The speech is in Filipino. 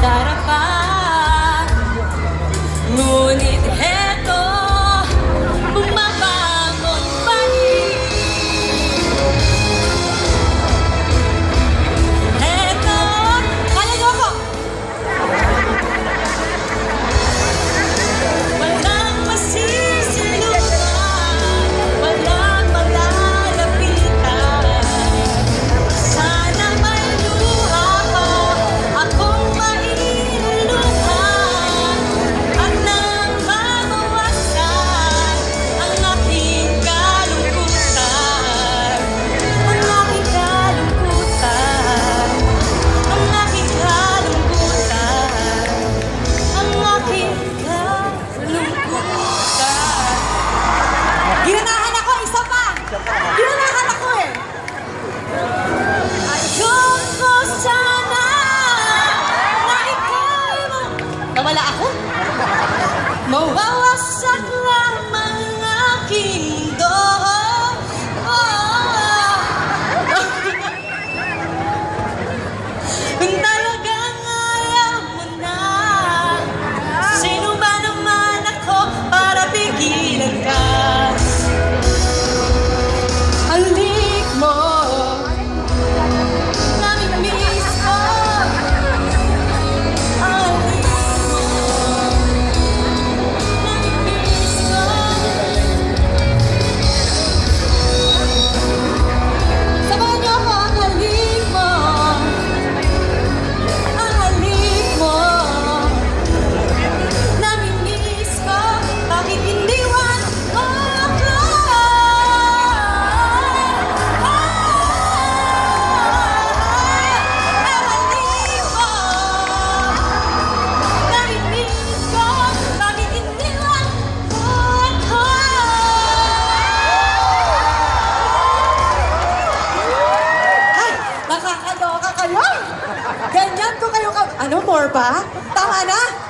harapan. Ngunit heto, bumabangon pa rin. Heto, kaya niyo ako! Walang masisiluhan, walang malalapitan. Sana may luha ko, akong mailuhan. At nang mabawasan ang aking kalungkutan. Ang aking kalungkutan. Ang aking kalungkutan. Ang aking kalungkutan. Ginanahan ako, isa pa! Ginanahan ako eh! Ayoko sana na ikaw nawala ako? Mawawasak lamang ang aking mundo. Kung talagang ayaw mo na, sino ba naman ako para pigilan ka? Halik mo, namimiss ko. Halik mo, namimiss ko. Sabahan niyo ako, ang halik mo. Ang halik mo, namimiss ko. Bakit iniwan mo ako? Ang halik mo, namimiss ko. Bakit iniwan mo ako? Ay, nakakaloka kayo! Ganyan ko kayo ka... Ano, more ba? Tama na!